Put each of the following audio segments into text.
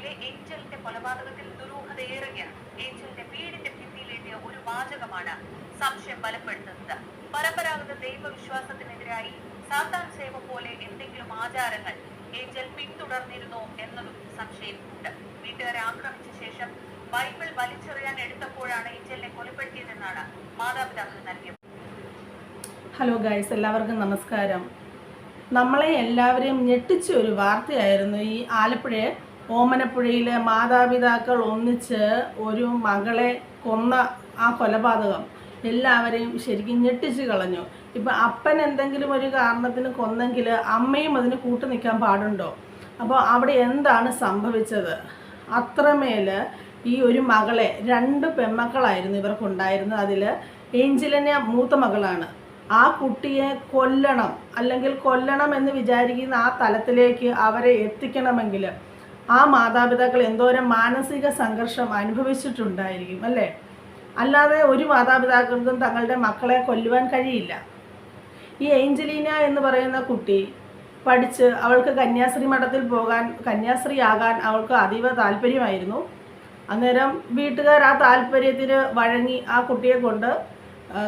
ആലപ്പുഴയിലെ ഏഞ്ചലിന്റെ കൊലപാതകത്തിൽ ദുരൂഹതയേറുകയാണ്. ഏഞ്ചലിന്റെ വീടിന്റെ ഭിത്തിയിലെത്തിയ ഒരു വാചകമാണ് സംശയം ബലപ്പെടുത്തുന്നത്. പരമ്പരാഗത ദൈവവിശ്വാസത്തിനെതിരായി സാത്താൻ സേവ പോലെ എന്തെങ്കിലും ആചാരങ്ങൾ ഏഞ്ചൽ പിന്തുടർന്നിരുന്നോ എന്നതും സംശയമുണ്ട്. വീട്ടുകാരെ ആക്രമിച്ച ശേഷം ബൈബിൾ വലിച്ചെറിയാൻ എടുത്തപ്പോഴാണ് ഏഞ്ചലിനെ കൊലപ്പെടുത്തിയതെന്നാണ് മാതാപിതാക്കൾ നൽകിയത്. ഹലോ ഗൈസ്, എല്ലാവർക്കും നമസ്കാരം. നമ്മളെ എല്ലാവരെയും ഞെട്ടിച്ച ഒരു വാർത്തയായിരുന്നു ഈ ആലപ്പുഴ ഓമനപ്പുഴയിലെ മാതാപിതാക്കൾ ഒന്നിച്ച് ഒരു മകളെ കൊന്ന ആ കൊലപാതകം എല്ലാവരെയും ശരിക്കും ഞെട്ടിച്ച് കളഞ്ഞു. ഇപ്പം അപ്പൻ എന്തെങ്കിലും ഒരു കാരണത്തിന് കൊന്നെങ്കിൽ അമ്മയും അതിന് കൂട്ടു നിൽക്കാൻ പാടുണ്ടോ? അപ്പോൾ അവിടെ എന്താണ് സംഭവിച്ചത്? അത്രമേൽ ഈ ഒരു മകളെ, 2 പെൺമക്കളായിരുന്നു ഇവർക്കുണ്ടായിരുന്നത്. അതിൽ ഏഞ്ചലിനെ മൂത്ത മകളാണ്. ആ കുട്ടിയെ കൊല്ലണം, അല്ലെങ്കിൽ കൊല്ലണം എന്ന് വിചാരിക്കുന്ന ആ തലത്തിലേക്ക് അവരെ എത്തിക്കണമെങ്കിൽ ആ മാതാപിതാക്കൾ എന്തോരം മാനസിക സംഘർഷം അനുഭവിച്ചിട്ടുണ്ടായിരിക്കും അല്ലേ? അല്ലാതെ ഒരു മാതാപിതാക്കൾക്കും തങ്ങളുടെ മക്കളെ കൊല്ലുവാൻ കഴിയില്ല. ഈ ഏഞ്ചലീന എന്ന് പറയുന്ന കുട്ടി പഠിച്ച് അവൾക്ക് കന്യാസ്ത്രീ മഠത്തിൽ പോകാൻ, കന്യാസ്ത്രീ ആകാൻ അവൾക്ക് അതീവ താല്പര്യമായിരുന്നു. അന്നേരം വീട്ടുകാർ ആ താല്പര്യത്തിന് വഴങ്ങി ആ കുട്ടിയെ കൊണ്ട്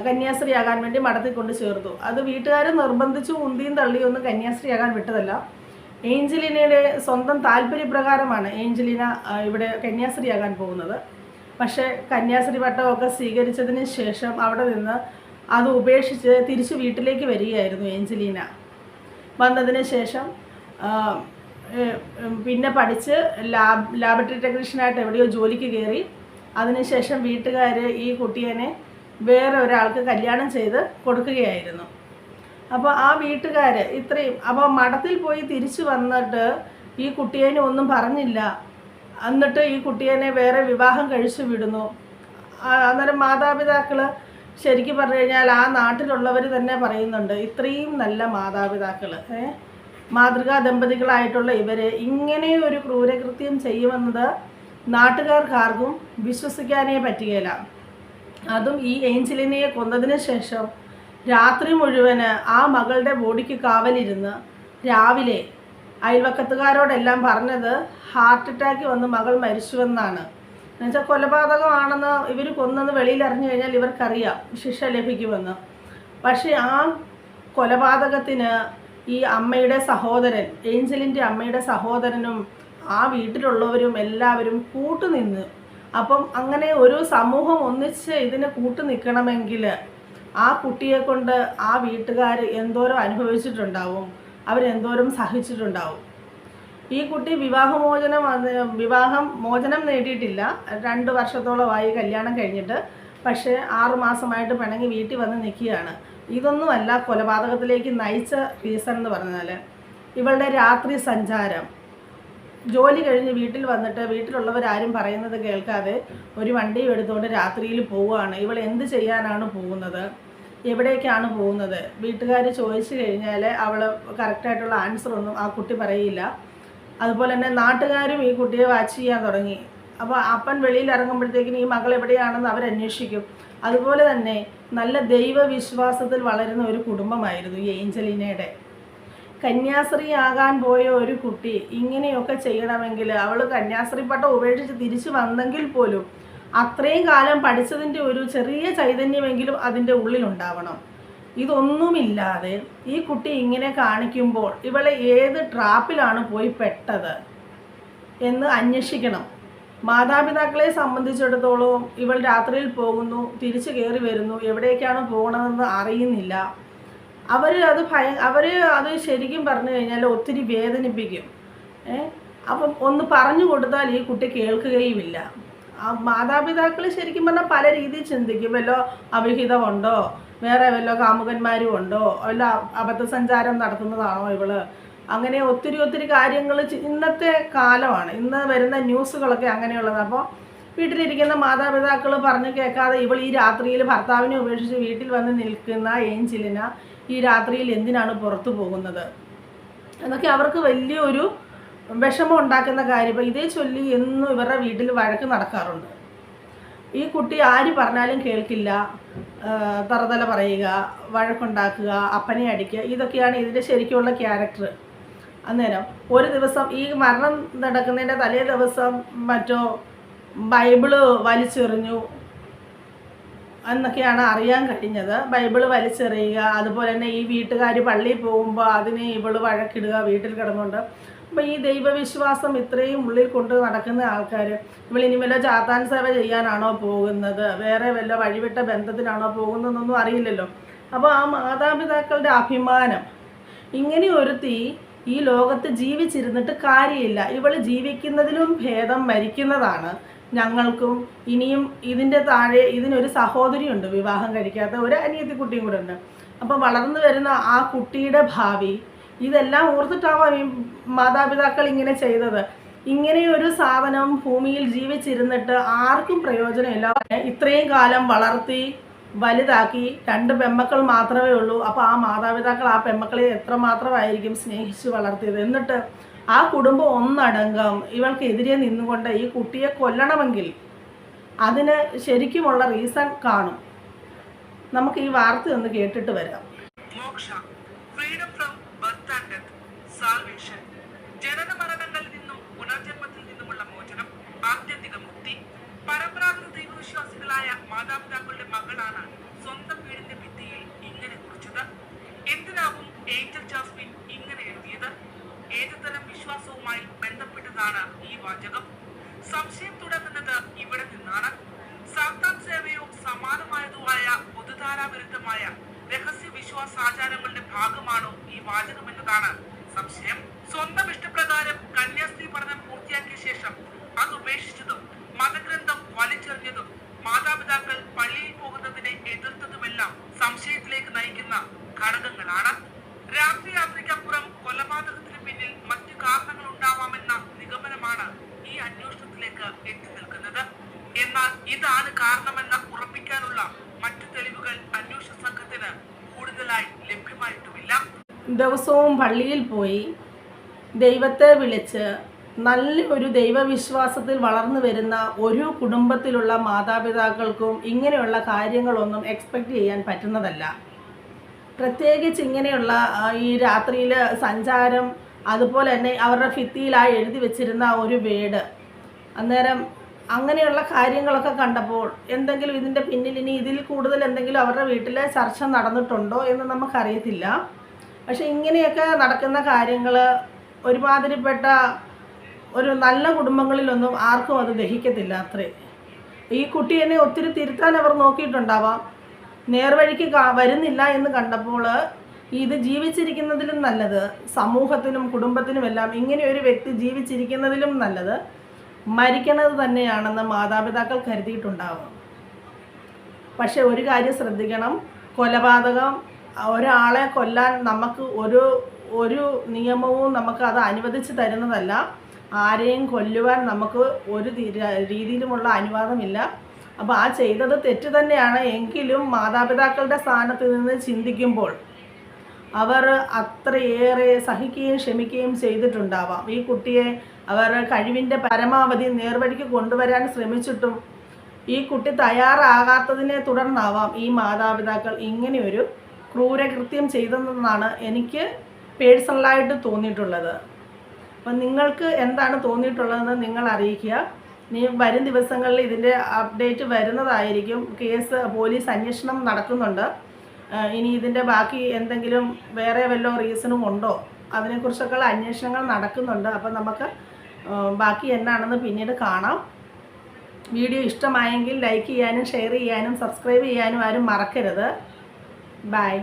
കന്യാസ്ത്രീ ആകാൻ വേണ്ടി മഠത്തിൽ കൊണ്ട് ചേർത്തു. അത് വീട്ടുകാർ നിർബന്ധിച്ചു ഉന്തിയും തള്ളിയൊന്നും കന്യാസ്ത്രീ ആകാൻ വിട്ടതല്ല. ഏഞ്ചലീനയുടെ സ്വന്തം താല്പര്യപ്രകാരമാണ് ഏഞ്ചലീന ഇവിടെ കന്യാസ്ത്രീ ആകാൻ പോകുന്നത്. പക്ഷേ കന്യാസ്ത്രീ പട്ടമൊക്കെ സ്വീകരിച്ചതിന് ശേഷം അവിടെ നിന്ന് അത് ഉപേക്ഷിച്ച് തിരിച്ച് വീട്ടിലേക്ക് വരികയായിരുന്നു ഏഞ്ചലീന. വന്നതിന് ശേഷം പിന്നെ പഠിച്ച് ലാബറട്ടറി ടെക്നീഷ്യനായിട്ട് എവിടെയോ ജോലിക്ക് കയറി. അതിനുശേഷം വീട്ടുകാർ ഈ കുട്ടിയെ വേറെ ഒരാൾക്ക് കല്യാണം ചെയ്ത് കൊടുക്കുകയായിരുന്നു. അപ്പോൾ ആ വീട്ടുകാർ ഇത്രയും, അപ്പോൾ മഠത്തിൽ പോയി തിരിച്ചു വന്നിട്ട് ഈ കുട്ടിയെ ഒന്നും പറഞ്ഞില്ല. എന്നിട്ട് ഈ കുട്ടിയെ വേറെ വിവാഹം കഴിച്ചു വിടുന്നു. അന്നേരം മാതാപിതാക്കൾ ശരിക്കും പറഞ്ഞു കഴിഞ്ഞാൽ ആ നാട്ടിലുള്ളവർ തന്നെ പറയുന്നുണ്ട്, ഇത്രയും നല്ല മാതാപിതാക്കൾ, മാതൃകാ ദമ്പതികളായിട്ടുള്ള ഇവരെ ഇങ്ങനെ ഒരു ക്രൂരകൃത്യം ചെയ്യുമെന്നത് നാട്ടുകാർക്കാർക്കും വിശ്വസിക്കാനേ പറ്റുകയില്ല. അതും ഈ ഏഞ്ചലിനെ കൊന്നതിന് ശേഷം രാത്രി മുഴുവന് ആ മകളുടെ ബോഡിക്ക് കാവലിരുന്ന് രാവിലെ അയൽവക്കത്തുകാരോടെല്ലാം പറഞ്ഞത് ഹാർട്ട് അറ്റാക്ക് വന്ന് മകൾ മരിച്ചുവെന്നാണ്. എന്നുവെച്ചാൽ കൊലപാതകമാണെന്ന് ഇവർ കൊന്നെന്ന് വെളിയിൽ അറിഞ്ഞു കഴിഞ്ഞാൽ ഇവർക്കറിയാം ശിക്ഷ ലഭിക്കുമെന്ന്. പക്ഷേ ആ കൊലപാതകത്തിന് ഈ അമ്മയുടെ സഹോദരൻ, ഏഞ്ചലിൻ്റെ അമ്മയുടെ സഹോദരനും ആ വീട്ടിലുള്ളവരും എല്ലാവരും കൂട്ടുനിന്ന്. അപ്പം അങ്ങനെ ഒരു സമൂഹം ഒന്നിച്ച് ഇതിന് കൂട്ടു നിൽക്കണമെങ്കിൽ ആ കുട്ടിയെ കൊണ്ട് ആ വീട്ടുകാർ എന്തോരം അനുഭവിച്ചിട്ടുണ്ടാവും, അവരെന്തോരം സഹിച്ചിട്ടുണ്ടാവും. ഈ കുട്ടി വിവാഹം മോചനം നേടിയിട്ടില്ല. 2 വർഷത്തോളമായി കല്യാണം കഴിഞ്ഞിട്ട്. പക്ഷേ 6 മാസമായിട്ട് പിണങ്ങി വീട്ടിൽ വന്ന് നിൽക്കുകയാണ്. ഇതൊന്നുമല്ല കൊലപാതകത്തിലേക്ക് നയിച്ച റീസൺ എന്ന് പറഞ്ഞാൽ ഇവളുടെ രാത്രി സഞ്ചാരം. ജോലി കഴിഞ്ഞ് വീട്ടിൽ വന്നിട്ട് വീട്ടിലുള്ളവരാരും പറയുന്നത് കേൾക്കാതെ ഒരു വണ്ടിയും എടുത്തുകൊണ്ട് രാത്രിയിൽ പോവുകയാണ്. ഇവൾ എന്ത് ചെയ്യാനാണ് പോകുന്നത്, എവിടേക്കാണ് പോകുന്നത്? വീട്ടുകാർ ചോദിച്ചു കഴിഞ്ഞാൽ അവൾ കറക്റ്റായിട്ടുള്ള ആൻസറൊന്നും ആ കുട്ടി പറയില്ല. അതുപോലെ തന്നെ നാട്ടുകാരും ഈ കുട്ടിയെ വാച്ച് ചെയ്യാൻ തുടങ്ങി. അപ്പോൾ അപ്പൻ വെളിയിൽ ഇറങ്ങുമ്പോഴത്തേക്കിനും ഈ മകൾ എവിടെയാണെന്ന് അവരന്വേഷിക്കും. അതുപോലെ തന്നെ നല്ല ദൈവവിശ്വാസത്തിൽ വളരുന്ന ഒരു കുടുംബമായിരുന്നു ഈ ഏഞ്ചലീനയുടെ. കന്യാസ്ത്രീ ആകാൻ പോയ ഒരു കുട്ടി ഇങ്ങനെയൊക്കെ ചെയ്യണമെങ്കിൽ അവൾ കന്യാസ്ത്രീ പട്ടം ഉപേക്ഷിച്ച് തിരിച്ചു വന്നെങ്കിൽ പോലും അത്രയും കാലം പഠിച്ചതിൻ്റെ ഒരു ചെറിയ ചൈതന്യമെങ്കിലും അതിൻ്റെ ഉള്ളിലുണ്ടാവണം. ഇതൊന്നുമില്ലാതെ ഈ കുട്ടി ഇങ്ങനെ കാണിക്കുമ്പോൾ ഇവളെ ഏത് ട്രാപ്പിലാണ് പോയി പെട്ടത് എന്ന് അന്വേഷിക്കണം. മാതാപിതാക്കളെ സംബന്ധിച്ചിടത്തോളം ഇവൾ രാത്രിയിൽ പോകുന്നു, തിരിച്ചു കയറി വരുന്നു, എവിടേക്കാണ് പോകണമെന്ന് അറിയുന്നില്ല. അവർ അത് ശരിക്കും പറഞ്ഞു കഴിഞ്ഞാൽ ഒത്തിരി വേദനിപ്പിക്കും. അപ്പം ഒന്ന് പറഞ്ഞു കൊടുത്താൽ ഈ കുട്ടി കേൾക്കുകയുമില്ല. ആ മാതാപിതാക്കൾ ശരിക്കും പറഞ്ഞാൽ പല രീതിയിൽ ചിന്തിക്കും. വല്ലോ അവിഹിതമുണ്ടോ, വേറെ വല്ലോ കാമുകന്മാരും ഉണ്ടോ, വല്ല അബദ്ധസഞ്ചാരം നടത്തുന്നതാണോ ഇവള്, അങ്ങനെ ഒത്തിരി കാര്യങ്ങൾ ഇന്നത്തെ കാലമാണ്. ഇന്ന് വരുന്ന ന്യൂസുകളൊക്കെ അങ്ങനെയുള്ളത്. അപ്പോൾ വീട്ടിലിരിക്കുന്ന മാതാപിതാക്കൾ പറഞ്ഞു കേൾക്കാതെ ഇവൾ ഈ രാത്രിയിൽ ഭർത്താവിനെ ഉപേക്ഷിച്ച് വീട്ടിൽ വന്ന് നിൽക്കുന്ന ഏഞ്ചലിന ഈ രാത്രിയിൽ എന്തിനാണ് പുറത്തു പോകുന്നത് എന്നൊക്കെ അവർക്ക് വലിയൊരു വിഷമം ഉണ്ടാക്കുന്ന കാര്യം. ഇപ്പോൾ ഇതേ ചൊല്ലി എന്നും ഇവരുടെ വീട്ടിൽ വഴക്ക് നടക്കാറുണ്ട്. ഈ കുട്ടി ആര് പറഞ്ഞാലും കേൾക്കില്ല, തറതല പറയുക, വഴക്കുണ്ടാക്കുക, അപ്പനെ അടിക്കുക, ഇതൊക്കെയാണ് ഇതിൻ്റെ ശരിക്കുള്ള ക്യാരക്ടർ. അന്നേരം ഒരു ദിവസം ഈ മരണം നടക്കുന്നതിൻ്റെ തലേ ദിവസം മറ്റോ ബൈബിള് വലിച്ചെറിഞ്ഞു എന്നൊക്കെയാണ് അറിയാൻ കഴിഞ്ഞത്. ബൈബിള് വലിച്ചെറിയുക, അതുപോലെ തന്നെ ഈ വീട്ടുകാർ പള്ളിയിൽ പോകുമ്പോൾ അതിനെ ഇവള് വഴക്കിടുക വീട്ടിൽ കിടന്നുകൊണ്ട്. അപ്പോൾ ഈ ദൈവവിശ്വാസം ഇത്രയും ഉള്ളിൽ കൊണ്ട് നടക്കുന്ന ആൾക്കാർ ഇവളിനി വല്ല ചാത്താൻ സേവ ചെയ്യാനാണോ പോകുന്നത്, വേറെ വല്ല വഴിവിട്ട ബന്ധത്തിനാണോ പോകുന്നതെന്നൊന്നും അറിയില്ലല്ലോ. അപ്പോൾ ആ മാതാപിതാക്കളുടെ അഭിമാനം, ഇങ്ങനെ ഒരുത്തി ഈ ലോകത്ത് ജീവിച്ചിരുന്നിട്ട് കാര്യമില്ല, ഇവൾ ജീവിക്കുന്നതിലും ഭേദം മരിക്കുന്നതാണ് ഞങ്ങൾക്കും. ഇനിയും ഇതിൻ്റെ താഴെ ഇതിനൊരു സഹോദരിയുണ്ട്, വിവാഹം കഴിക്കാത്ത ഒരു അനിയത്തി കുട്ടിയും കൂടെ ഉണ്ട്. അപ്പോൾ വളർന്നു വരുന്ന ആ കുട്ടിയുടെ ഭാവി, ഇതെല്ലാം ഓർത്തിട്ടാവാം ഈ മാതാപിതാക്കൾ ഇങ്ങനെ ചെയ്തത്. ഇങ്ങനെയൊരു സാധനം ഭൂമിയിൽ ജീവിച്ചിരുന്നിട്ട് ആർക്കും പ്രയോജനമില്ല. ഇത്രയും കാലം വളർത്തി വലുതാക്കി 2 പെമ്മക്കൾ മാത്രമേ ഉള്ളൂ. അപ്പോൾ ആ മാതാപിതാക്കൾ ആ പെമ്മക്കളെ എത്രമാത്രമായിരിക്കും സ്നേഹിച്ച് വളർത്തിയത്. എന്നിട്ട് ആ കുടുംബം ഒന്നടങ്കം ഇവൾക്കെതിരെ നിന്നുകൊണ്ട് ഈ കുട്ടിയെ കൊല്ലണമെങ്കിൽ അതിന് ശരിക്കുമുള്ള റീസൺ കാണും. നമുക്ക് ഈ വാർത്ത ഒന്ന് കേട്ടിട്ട് വരാം. Moksha, freedom from birth and death, salvation, ജനന മരണങ്ങളിൽ നിന്നും പുനർജന്മത്തിൽ നിന്നുമുള്ള മോചനം, ആത്യന്തിക മുക്തി. പരമ്പരാഗത ദൈവവിശ്വാസികളായ മാതാപിതാക്കളുടെ മകളാണ് സ്വന്തം വീടിന്റെ ഭിത്തിയിൽ ഇങ്ങനെ കുറിച്ചത്. എന്തിനാവും ഏഞ്ചൽ ജാസ്മിൻ ഇങ്ങനെ എഴുതിയത്? ഏതുതരം വിശ്വാസവുമായി ബന്ധപ്പെട്ടതാണ് ഈ വാചകം? സംശയം തുടങ്ങുന്നത് ഇവിടെ നിന്നാണ്. സാത്താൻ സേവയോ സമാനമായതുമായ പൊതുധാരാവിരുദ്ധമായ രഹസ്യ വിശ്വാസാചാരങ്ങളുടെ ഭാഗമാണോ ഈ വാചകം എന്നതാണ് സംശയം. സ്വന്തം ഇഷ്ടപ്രകാരം കന്യാസ്ത്രീ പഠനം പൂർത്തിയാക്കിയ ശേഷം അത് ഉപേക്ഷിച്ചതും മതഗ്രന്ഥം വലിച്ചെറിഞ്ഞതും മാതാപിതാക്കൾ പള്ളിയിൽ പോകുന്നതിനെ എതിർത്തതുമെല്ലാം സംശയത്തിലേക്ക് നയിക്കുന്ന ഘടകങ്ങളാണ്. രാത്രിയാത്രയ്ക്കപ്പുറം കൊലപാതകത്തിന് പിന്നിൽ മറ്റു കാരണങ്ങൾ ഉണ്ടാവാമെന്ന നിഗമനമാണ് ഈ അന്വേഷണത്തിലേക്ക് എത്തി നിൽക്കുന്നത്. എന്നാൽ ഇതാണ് കാരണമെന്ന് ഉറപ്പിക്കാനുള്ള മറ്റു തെളിവുകൾ അന്വേഷണ സംഘത്തിന് കൂടുതലായി ലഭ്യമായിട്ടുമില്ല. ദിവസവും പള്ളിയിൽ പോയി ദൈവത്തെ വിളിച്ച് നല്ലൊരു ദൈവവിശ്വാസത്തിൽ വളർന്നു വരുന്ന ഒരു കുടുംബത്തിലുള്ള മാതാപിതാക്കൾക്കും ഇങ്ങനെയുള്ള കാര്യങ്ങളൊന്നും എക്സ്പെക്റ്റ് ചെയ്യാൻ പറ്റുന്നതല്ല. പ്രത്യേകിച്ച് ഇങ്ങനെയുള്ള ഈ രാത്രിയിൽ സഞ്ചാരം, അതുപോലെ തന്നെ അവരുടെ ഭിത്തിയിലായി എഴുതി വെച്ചിരുന്ന ഒരു വീട്, അന്നേരം അങ്ങനെയുള്ള കാര്യങ്ങളൊക്കെ കണ്ടപ്പോൾ എന്തെങ്കിലും ഇതിൻ്റെ പിന്നിൽ ഇനി ഇതിൽ കൂടുതൽ എന്തെങ്കിലും അവരുടെ വീട്ടിൽ ചർച്ച നടന്നിട്ടുണ്ടോ എന്ന് നമുക്കറിയത്തില്ല. പക്ഷേ ഇങ്ങനെയൊക്കെ നടക്കുന്ന കാര്യങ്ങൾ ഒരുമാതിരിപ്പെട്ട ഒരു നല്ല കുടുംബങ്ങളിലൊന്നും ആർക്കും അത് ദഹിക്കത്തില്ല. അത്രേ ഈ കുട്ടിയെ ഒത്തിരി തിരുത്താൻ അവർ നോക്കിയിട്ടുണ്ടാവാം. നേർവഴിക്ക് വരുന്നില്ല എന്ന് കണ്ടപ്പോൾ ഇത് ജീവിച്ചിരിക്കുന്നതിലും നല്ലത്, സമൂഹത്തിനും കുടുംബത്തിനുമെല്ലാം ഇങ്ങനെ ഒരു വ്യക്തി ജീവിച്ചിരിക്കുന്നതിലും നല്ലത് മരിക്കണത് തന്നെയാണെന്ന് മാതാപിതാക്കൾ കരുതിയിട്ടുണ്ടാവും. പക്ഷെ ഒരു കാര്യം ശ്രദ്ധിക്കണം, കൊലപാതകം, ഒരാളെ കൊല്ലാൻ നമുക്ക് ഒരു നിയമവും നമുക്ക് അത് അനുവദിച്ച് തരുന്നതല്ല. ആരെയും കൊല്ലുവാൻ നമുക്ക് ഒരു രീതിയിലുമുള്ള അനുവാദമില്ല. അപ്പോൾ ആ ചെയ്തത് തെറ്റ് തന്നെയാണ്. എങ്കിലും മാതാപിതാക്കളുടെ സ്ഥാനത്ത് നിന്ന് ചിന്തിക്കുമ്പോൾ അവർ അത്രയേറെ സഹിക്കുകയും ക്ഷമിക്കുകയും ചെയ്തിട്ടുണ്ടാവാം. ഈ കുട്ടിയെ അവർ കഴിവിൻ്റെ പരമാവധി നേർവഴിക്ക് കൊണ്ടുവരാൻ ശ്രമിച്ചിട്ടും ഈ കുട്ടി തയ്യാറാകാത്തതിനെ തുടർന്നാവാം ഈ മാതാപിതാക്കൾ ഇങ്ങനെയൊരു ക്രൂരകൃത്യം ചെയ്തതെന്നാണ് എനിക്ക് പേഴ്സണലായിട്ട് തോന്നിയിട്ടുള്ളത്. അപ്പം നിങ്ങൾക്ക് എന്താണ് തോന്നിയിട്ടുള്ളതെന്ന് നിങ്ങൾ അറിയിക്കുക. ഇനി വരും ദിവസങ്ങളിൽ ഇതിൻ്റെ അപ്ഡേറ്റ് വരുന്നതായിരിക്കും. കേസ് പോലീസ് അന്വേഷണം നടക്കുന്നുണ്ട്. ഇനി ഇതിൻ്റെ ബാക്കി എന്തെങ്കിലും വേറെ വല്ല റീസണും ഉണ്ടോ അതിനെക്കുറിച്ചൊക്കെയുള്ള അന്വേഷണങ്ങൾ നടക്കുന്നുണ്ട്. അപ്പം നമുക്ക് ബാക്കി എന്നാണെന്ന് പിന്നീട് കാണാം. വീഡിയോ ഇഷ്ടമായെങ്കിൽ ലൈക്ക് ചെയ്യാനും ഷെയർ ചെയ്യാനും സബ്സ്ക്രൈബ് ചെയ്യാനും ആരും മറക്കരുത്. ബൈ.